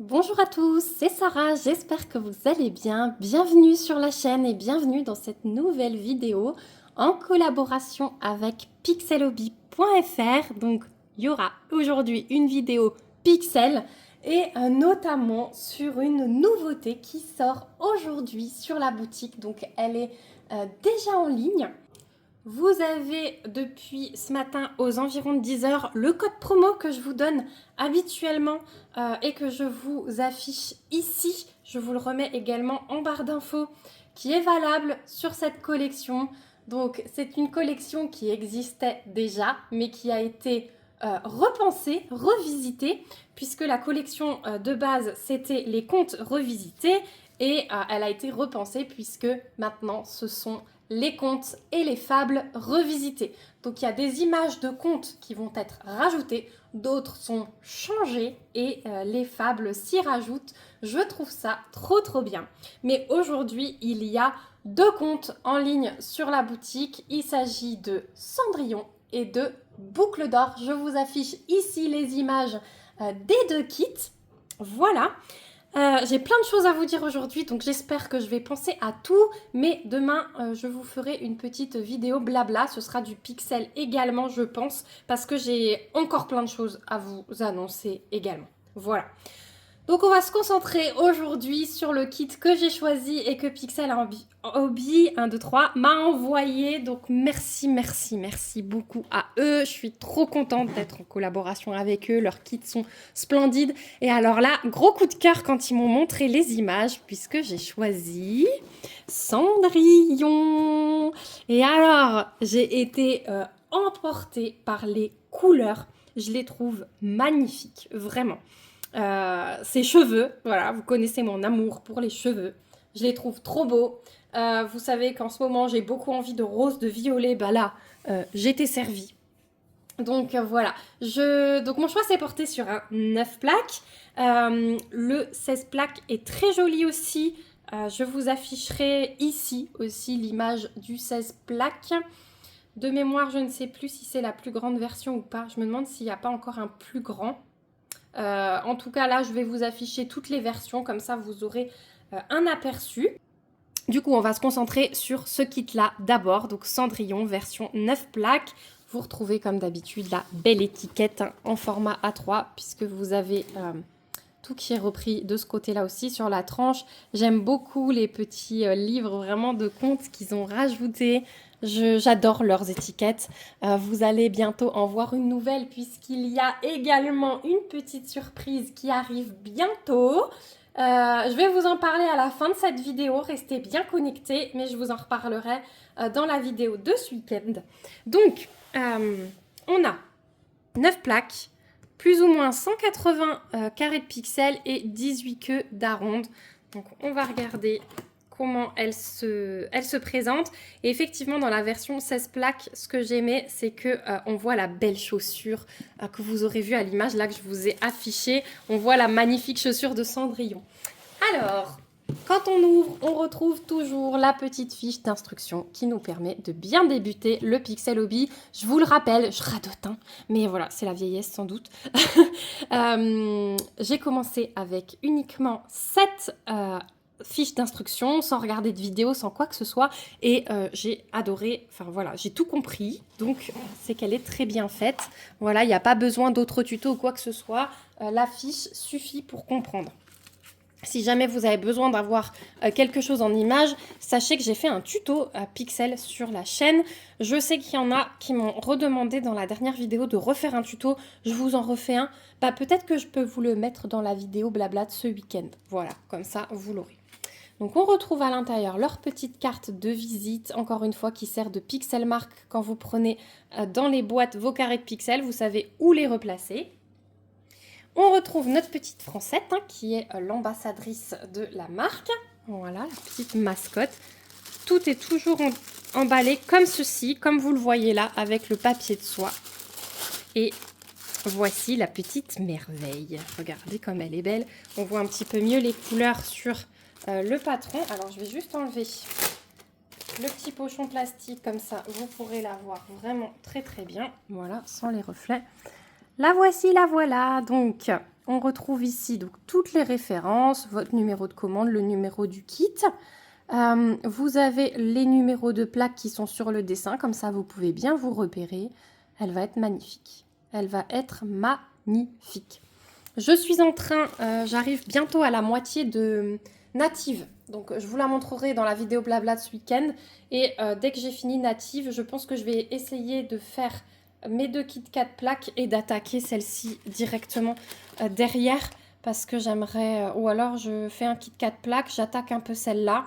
Bonjour à tous, c'est Sarah, j'espère que vous allez bien. Bienvenue sur la chaîne et bienvenue dans cette nouvelle vidéo en collaboration avec pixelhobby.fr. Donc il y aura aujourd'hui une vidéo Pixel et notamment sur une nouveauté qui sort aujourd'hui sur la boutique. Donc elle est déjà en ligne. Vous avez depuis ce matin aux environs de 10 heures le code promo que je vous donne habituellement et que je vous affiche ici. Je vous le remets également en barre d'infos qui est valable sur cette collection. Donc c'est une collection qui existait déjà mais qui a été repensée, revisitée puisque la collection de base c'était les contes revisités et elle a été repensée puisque maintenant ce sont les contes et les fables revisités. Donc il y a des images de contes qui vont être rajoutées, d'autres sont changées et les fables s'y rajoutent. Je trouve ça trop bien. Mais aujourd'hui, il y a deux contes en ligne sur la boutique. Il s'agit de Cendrillon et de Boucle d'Or. Je vous affiche ici les images des deux kits. Voilà. J'ai plein de choses à vous dire aujourd'hui, donc j'espère que je vais penser à tout. Mais demain, je vous ferai une petite vidéo blabla. Ce sera du pixel également, je pense, parce que j'ai encore plein de choses à vous annoncer également. Voilà. Donc on va se concentrer aujourd'hui sur le kit que j'ai choisi et que Pixel Hobby 1, 2, 3 m'a envoyé. Donc merci beaucoup à eux. Je suis trop contente d'être en collaboration avec eux. Leurs kits sont splendides. Et alors là, gros coup de cœur quand ils m'ont montré les images puisque j'ai choisi Cendrillon. Et alors, j'ai été emportée par les couleurs. Je les trouve magnifiques, vraiment. Ses cheveux, voilà, vous connaissez mon amour pour les cheveux. Je les trouve trop beaux. Vous savez qu'en ce moment, j'ai beaucoup envie de rose, de violet. Bah là, j'étais servie. Donc voilà, donc mon choix s'est porté sur un 9 plaques. Le 16 plaques est très joli aussi. Je vous afficherai ici aussi l'image du 16 plaques. De mémoire, je ne sais plus si c'est la plus grande version ou pas. Je me demande s'il n'y a pas encore un plus grand. En tout cas, là, je vais vous afficher toutes les versions, comme ça, vous aurez un aperçu. Du coup, on va se concentrer sur ce kit-là d'abord, donc Cendrillon, version 9 plaques. Vous retrouvez, comme d'habitude, la belle étiquette en format A3, puisque vous avez tout qui est repris de ce côté-là aussi sur la tranche. J'aime beaucoup les petits livres vraiment de contes qu'ils ont rajoutés. J'adore leurs étiquettes. Vous allez bientôt en voir une nouvelle puisqu'il y a également une petite surprise qui arrive bientôt. Je vais vous en parler à la fin de cette vidéo. Restez bien connectés, mais je vous en reparlerai dans la vidéo de ce week-end. Donc, on a 9 plaques, plus ou moins 180 carrés de pixels et 18 queues d'aronde. Donc, on va regarder comment elle se présente. Et effectivement, dans la version 16 plaques, ce que j'aimais, c'est que on voit la belle chaussure que vous aurez vue à l'image là que je vous ai affichée. On voit la magnifique chaussure de Cendrillon. Alors, quand on ouvre, on retrouve toujours la petite fiche d'instruction qui nous permet de bien débuter le Pixel Hobby. Je vous le rappelle, je radote, hein, mais voilà, c'est la vieillesse sans doute. J'ai commencé avec uniquement 7 fiche d'instruction, sans regarder de vidéo, sans quoi que ce soit. Et j'ai adoré, enfin voilà, j'ai tout compris. Donc, c'est qu'elle est très bien faite. Voilà, il n'y a pas besoin d'autres tutos ou quoi que ce soit. La fiche suffit pour comprendre. Si jamais vous avez besoin d'avoir quelque chose en image, sachez que j'ai fait un tuto à Pixel sur la chaîne. Je sais qu'il y en a qui m'ont redemandé dans la dernière vidéo de refaire un tuto. Je vous en refais un. Bah, peut-être que je peux vous le mettre dans la vidéo blabla de ce week-end. Voilà, comme ça, vous l'aurez. Donc on retrouve à l'intérieur leur petite carte de visite, encore une fois qui sert de pixel mark quand vous prenez dans les boîtes vos carrés de pixels, vous savez où les replacer. On retrouve notre petite Francette hein, qui est l'ambassadrice de la marque. Voilà, la petite mascotte. Tout est toujours emballé comme ceci, comme vous le voyez là, avec le papier de soie. Et voici la petite merveille. Regardez comme elle est belle. On voit un petit peu mieux les couleurs sur le patron. Alors, je vais juste enlever le petit pochon plastique comme ça. Vous pourrez la voir vraiment très bien. Voilà, sans les reflets. La voici, la voilà. Donc, on retrouve ici donc toutes les références, votre numéro de commande, le numéro du kit. Vous avez les numéros de plaques qui sont sur le dessin, comme ça vous pouvez bien vous repérer. Elle va être magnifique. Elle va être magnifique. Je suis en train, j'arrive bientôt à la moitié de Native. Donc je vous la montrerai dans la vidéo blabla de ce week-end. Et dès que j'ai fini Native, je pense que je vais essayer de faire mes 2 Kit Kat plaques et d'attaquer celle-ci directement derrière. Parce que j'aimerais, ou alors je fais un Kit Kat plaque, j'attaque un peu celle-là.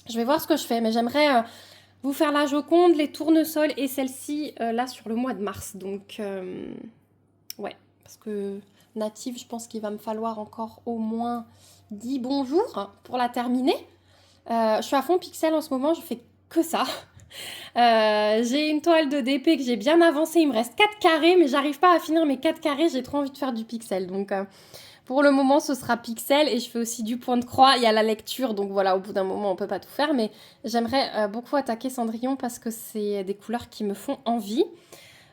Je vais voir ce que je fais, mais j'aimerais vous faire la Joconde, les tournesols et celle-ci là sur le mois de mars. Donc ouais, parce que Native, je pense qu'il va me falloir encore au moins 10 bons jours pour la terminer. Je suis à fond pixel en ce moment, je fais que ça. J'ai une toile de DP que j'ai bien avancée, il me reste 4 carrés, mais j'arrive pas à finir mes 4 carrés, j'ai trop envie de faire du pixel. Donc pour le moment, ce sera pixel et je fais aussi du point de croix. Il y a la lecture, donc voilà, au bout d'un moment, on peut pas tout faire. Mais j'aimerais beaucoup attaquer Cendrillon parce que c'est des couleurs qui me font envie.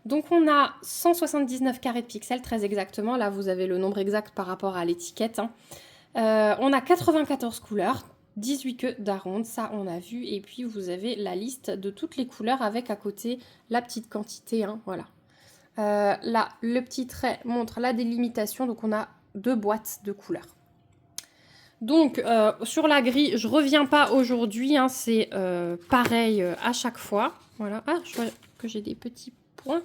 Donc on a 179 carrés de pixels, très exactement. Là, vous avez le nombre exact par rapport à l'étiquette. Hein. On a 94 couleurs, 18 queues d'aronde, ça on a vu. Et puis vous avez la liste de toutes les couleurs avec à côté la petite quantité. Hein, voilà. Là, le petit trait montre la délimitation. Donc on a 2 boîtes de couleurs. Donc sur la grille, je reviens pas aujourd'hui, hein, c'est pareil à chaque fois. Voilà. Ah, je vois que j'ai des petits points.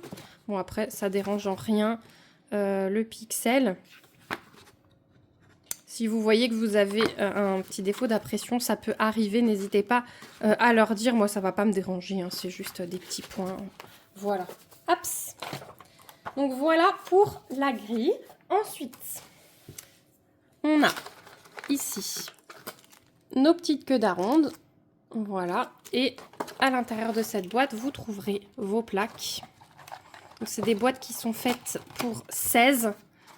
Bon après, ça dérange en rien le pixel. Si vous voyez que vous avez un petit défaut d'impression, ça peut arriver. N'hésitez pas à leur dire. Moi, ça va pas me déranger, hein, c'est juste des petits points. Voilà. Hops. Donc voilà pour la grille. Ensuite, on a ici nos petites queues d'aronde. Voilà. Et à l'intérieur de cette boîte, vous trouverez vos plaques. C'est des boîtes qui sont faites pour 16.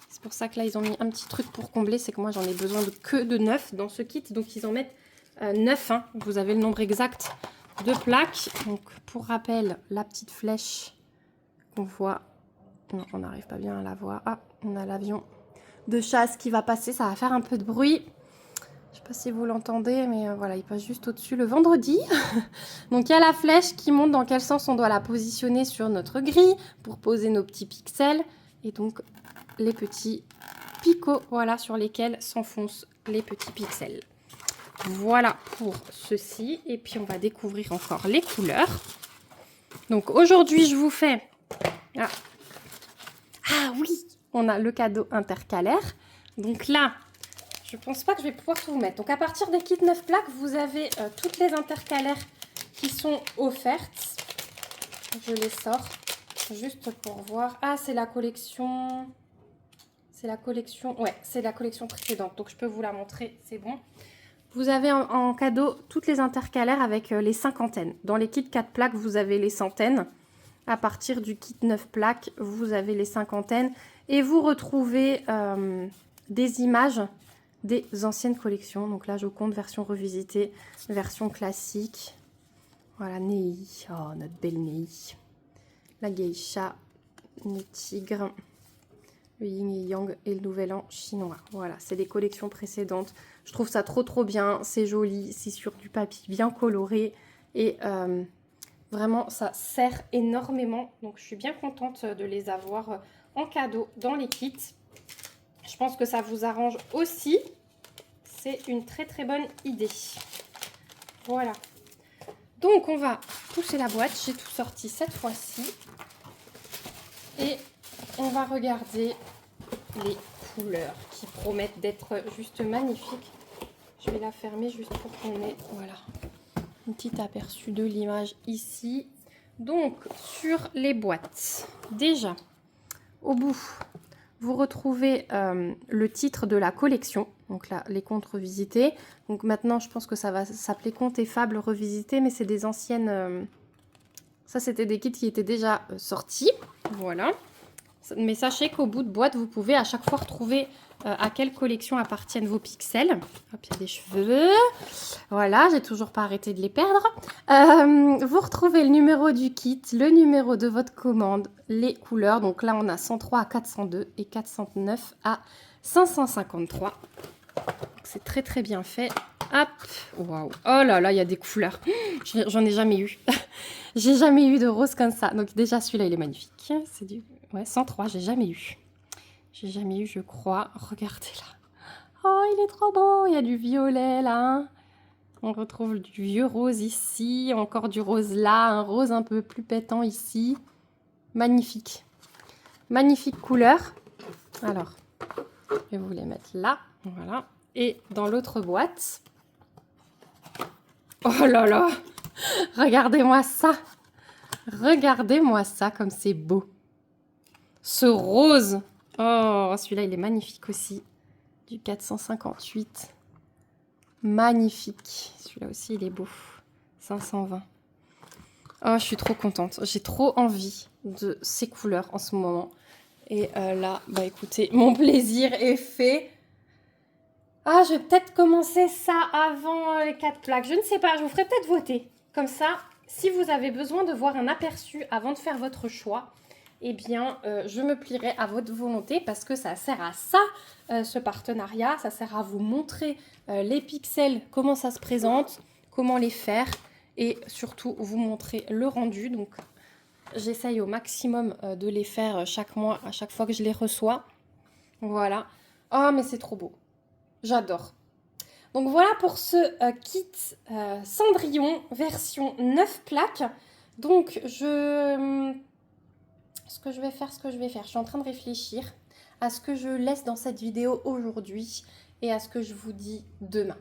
C'est pour ça que là, ils ont mis un petit truc pour combler. C'est que moi, j'en ai besoin que de 9 dans ce kit. Donc, ils en mettent 9. Hein. Vous avez le nombre exact de plaques. Donc, pour rappel, la petite flèche qu'on voit. Non, on n'arrive pas bien à la voir. Ah, on a l'avion de chasse qui va passer, ça va faire un peu de bruit. Je sais pas si vous l'entendez, mais voilà, il passe juste au-dessus le vendredi. Donc il y a la flèche qui montre dans quel sens on doit la positionner sur notre grille pour poser nos petits pixels. Et donc les petits picots, voilà, sur lesquels s'enfoncent les petits pixels. Voilà pour ceci. Et puis on va découvrir encore les couleurs. Donc aujourd'hui, je vous fais... Ah oui, on a le cadeau intercalaire. Donc là, je pense pas que je vais pouvoir tout vous mettre. Donc à partir des kits 9 plaques, vous avez toutes les intercalaires qui sont offertes. Je les sors juste pour voir. Ah, c'est la collection... C'est la collection... Ouais, c'est la collection précédente. Donc je peux vous la montrer, c'est bon. Vous avez en cadeau toutes les intercalaires avec les cinquantaines. Dans les kits 4 plaques, vous avez les centaines. À partir du kit 9 plaques, vous avez les cinquantaines. Et vous retrouvez des images des anciennes collections. Donc là, Joconde, version revisitée, version classique. Voilà, Nei. Oh, notre belle Nei. La geisha, le tigre, le yin et yang et le nouvel an chinois. Voilà, c'est des collections précédentes. Je trouve ça trop bien. C'est joli, c'est sur du papier bien coloré. Et... vraiment, ça sert énormément. Donc, je suis bien contente de les avoir en cadeau dans les kits. Je pense que ça vous arrange aussi. C'est une très bonne idée. Voilà. Donc, on va pousser la boîte. J'ai tout sorti cette fois-ci. Et on va regarder les couleurs qui promettent d'être juste magnifiques. Je vais la fermer juste pour qu'on ait... Voilà. Un petit aperçu de l'image ici. Donc, sur les boîtes, déjà, au bout, vous retrouvez le titre de la collection. Donc là, les contes revisités. Donc maintenant, je pense que ça va s'appeler Contes et Fables revisités, mais c'est des anciennes... Ça, c'était des kits qui étaient déjà sortis. Voilà. Mais sachez qu'au bout de boîte, vous pouvez à chaque fois retrouver à quelle collection appartiennent vos pixels. Hop, il y a des cheveux. Voilà, j'ai toujours pas arrêté de les perdre. Vous retrouvez le numéro du kit, le numéro de votre commande, les couleurs. Donc là, on a 103 à 402 et 409 à 553. C'est très très bien fait. Hop, waouh. Oh là là, il y a des couleurs. J'en ai jamais eu. J'ai jamais eu de rose comme ça. Donc déjà, celui-là, il est magnifique. C'est du 103, j'ai jamais eu. J'ai jamais eu, je crois. Regardez là. Oh, il est trop beau. Il y a du violet là. On retrouve du vieux rose ici. Encore du rose là. Un rose un peu plus pétant ici. Magnifique. Magnifique couleur. Alors, je vais vous les mettre là. Voilà. Et dans l'autre boîte. Oh là là. Regardez-moi ça. Regardez-moi ça comme c'est beau. Ce rose. Oh, celui-là, il est magnifique aussi. Du 458. Magnifique. Celui-là aussi, il est beau. 520. Oh, je suis trop contente. J'ai trop envie de ces couleurs en ce moment. Et là, bah écoutez, mon plaisir est fait. Ah, je vais peut-être commencer ça avant les 4 plaques. Je ne sais pas, je vous ferai peut-être voter. Comme ça, si vous avez besoin de voir un aperçu avant de faire votre choix, eh bien, je me plierai à votre volonté parce que ça sert à ça, ce partenariat. Ça sert à vous montrer les pixels, comment ça se présente, comment les faire et surtout vous montrer le rendu. Donc, j'essaye au maximum de les faire chaque mois, à chaque fois que je les reçois. Voilà. Oh, mais c'est trop beau. J'adore. Donc voilà pour ce kit Cendrillon version 9 plaques. Donc ce que je vais faire, je suis en train de réfléchir à ce que je laisse dans cette vidéo aujourd'hui et à ce que je vous dis demain.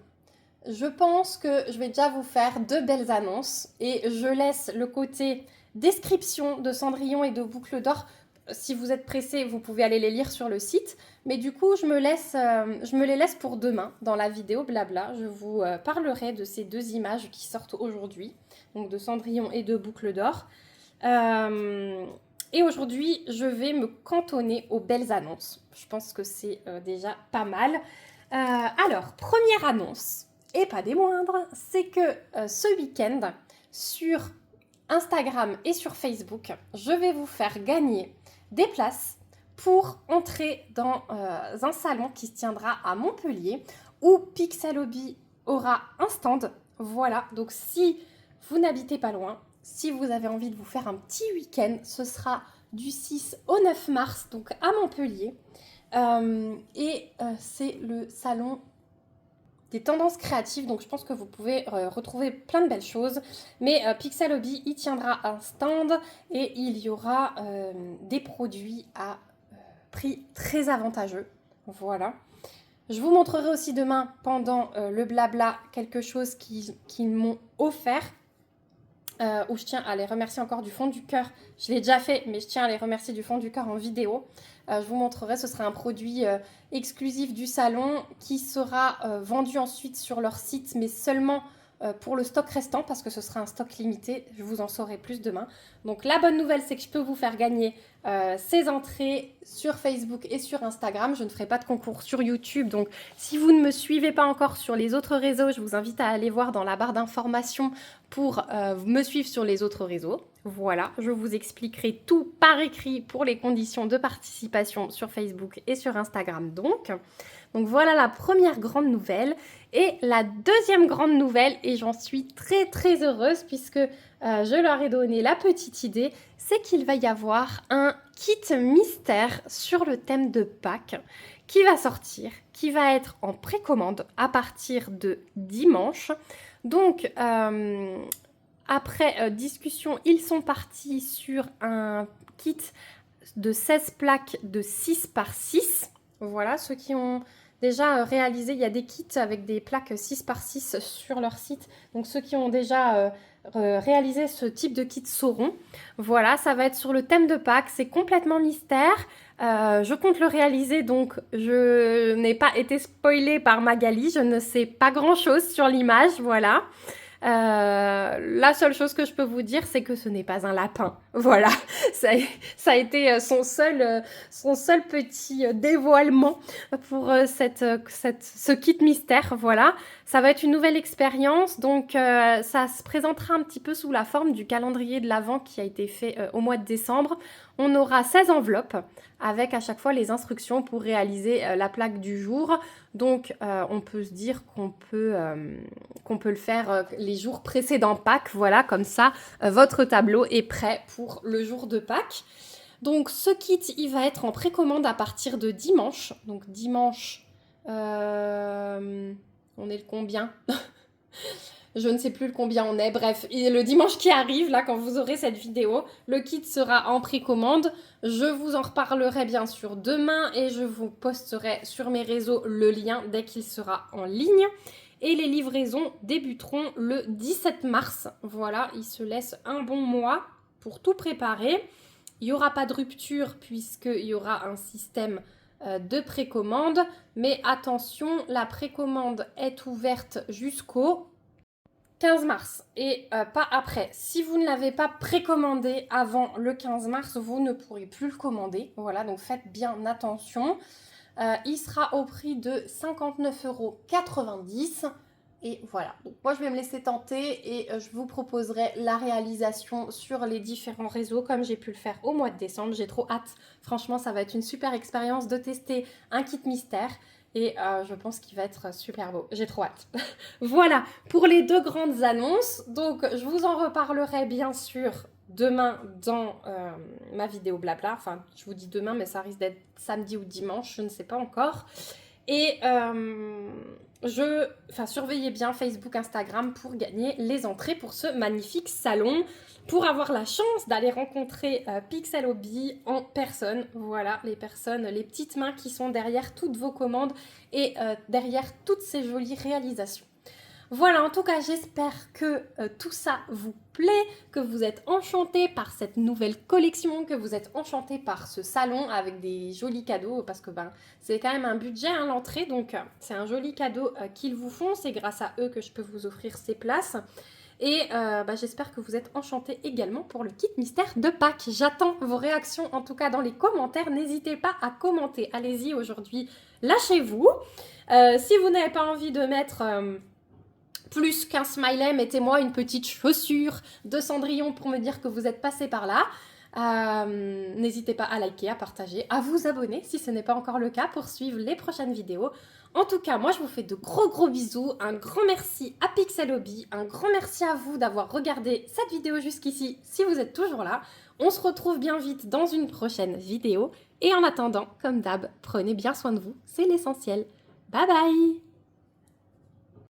Je pense que je vais déjà vous faire 2 belles annonces et je laisse le côté description de Cendrillon et de Boucle d'Or. Si vous êtes pressé, vous pouvez aller les lire sur le site. Mais du coup, je me les laisse pour demain dans la vidéo blabla. Je vous parlerai de ces 2 images qui sortent aujourd'hui, donc de Cendrillon et de Boucle d'Or. Et aujourd'hui, je vais me cantonner aux belles annonces. Je pense que c'est déjà pas mal. Alors, première annonce, et pas des moindres, c'est que ce week-end, sur Instagram et sur Facebook, je vais vous faire gagner des places pour entrer dans un salon qui se tiendra à Montpellier où Pixelobi aura un stand. Voilà, donc si vous n'habitez pas loin, si vous avez envie de vous faire un petit week-end, ce sera du 6 au 9 mars, donc à Montpellier. C'est le salon des tendances créatives, donc je pense que vous pouvez retrouver plein de belles choses. Mais Pixelobi y tiendra un stand et il y aura des produits à prix très avantageux. Voilà. Je vous montrerai aussi demain, pendant le blabla, quelque chose qu'ils m'ont offert. Où je tiens à les remercier encore du fond du cœur. Je l'ai déjà fait, mais je tiens à les remercier du fond du cœur en vidéo. Je vous montrerai, ce sera un produit exclusif du salon qui sera vendu ensuite sur leur site, mais seulement pour le stock restant, parce que ce sera un stock limité. Je vous en saurai plus demain. Donc la bonne nouvelle, c'est que je peux vous faire gagner ces entrées sur Facebook et sur Instagram. Je ne ferai pas de concours sur YouTube. Donc si vous ne me suivez pas encore sur les autres réseaux, je vous invite à aller voir dans la barre d'informations pour me suivre sur les autres réseaux. Voilà, je vous expliquerai tout par écrit pour les conditions de participation sur Facebook et sur Instagram donc. Donc voilà la première grande nouvelle. Et la deuxième grande nouvelle, et j'en suis très très heureuse puisque je leur ai donné la petite idée, c'est qu'il va y avoir un kit mystère sur le thème de Pâques qui va sortir, qui va être en précommande à partir de dimanche. Donc, après discussion, ils sont partis sur un kit de 16 plaques de 6 par 6. Voilà, ceux qui ont déjà réalisé, il y a des kits avec des plaques 6 par 6 sur leur site. Donc, ceux qui ont déjà réalisé ce type de kit sauront. Voilà, ça va être sur le thème de Pâques. C'est complètement mystère. Je compte le réaliser, donc je n'ai pas été spoilée par Magali. Je ne sais pas grand-chose sur l'image, voilà. La seule chose que je peux vous dire, c'est que ce n'est pas un lapin. Voilà, ça a été son seul petit dévoilement pour ce kit mystère. Voilà, ça va être une nouvelle expérience, donc ça se présentera un petit peu sous la forme du calendrier de l'Avent qui a été fait au mois de décembre. On aura 16 enveloppes avec à chaque fois les instructions pour réaliser la plaque du jour. Donc on peut se dire qu'on peut le faire les jours précédents Pâques. Voilà, comme ça, votre tableau est prêt pour le jour de Pâques. Donc ce kit, il va être en précommande à partir de dimanche. Donc dimanche, on est le combien? Je ne sais plus le combien on est. Bref, le dimanche qui arrive, là, quand vous aurez cette vidéo, le kit sera en précommande. Je vous en reparlerai bien sûr demain et je vous posterai sur mes réseaux le lien dès qu'il sera en ligne. Et les livraisons débuteront le 17 mars. Voilà, il se laisse un bon mois pour tout préparer. Il n'y aura pas de rupture puisqu'il y aura un système de précommande. Mais attention, la précommande est ouverte jusqu'au 15 mars et pas après. Si vous ne l'avez pas précommandé avant le 15 mars, vous ne pourrez plus le commander. Voilà, donc faites bien attention. Il sera au prix de 59,90 €. Et voilà, donc moi je vais me laisser tenter et je vous proposerai la réalisation sur les différents réseaux comme j'ai pu le faire au mois de décembre. J'ai trop hâte, franchement ça va être une super expérience de tester un kit mystère et je pense qu'il va être super beau, j'ai trop hâte. Voilà pour les deux grandes annonces, donc je vous en reparlerai bien sûr demain dans ma vidéo blabla, enfin je vous dis demain mais ça risque d'être samedi ou dimanche, je ne sais pas encore. Et surveillez bien Facebook, Instagram pour gagner les entrées pour ce magnifique salon, pour avoir la chance d'aller rencontrer Pixel Hobby en personne. Voilà, les personnes, les petites mains qui sont derrière toutes vos commandes et derrière toutes ces jolies réalisations. Voilà, en tout cas, j'espère que tout ça vous plaît, que vous êtes enchantés par cette nouvelle collection, que vous êtes enchantés par ce salon avec des jolis cadeaux, parce que c'est quand même un budget l'entrée, donc c'est un joli cadeau qu'ils vous font, c'est grâce à eux que je peux vous offrir ces places. Et j'espère que vous êtes enchantés également pour le kit mystère de Pâques. J'attends vos réactions, en tout cas dans les commentaires. N'hésitez pas à commenter. Allez-y aujourd'hui, lâchez-vous. Si vous n'avez pas envie de mettre plus qu'un smiley, mettez-moi une petite chaussure de Cendrillon pour me dire que vous êtes passé par là. N'hésitez pas à liker, à partager, à vous abonner si ce n'est pas encore le cas pour suivre les prochaines vidéos. En tout cas, moi je vous fais de gros bisous, un grand merci à Pixel Hobby, un grand merci à vous d'avoir regardé cette vidéo jusqu'ici si vous êtes toujours là. On se retrouve bien vite dans une prochaine vidéo et en attendant, comme d'hab, prenez bien soin de vous, c'est l'essentiel. Bye bye!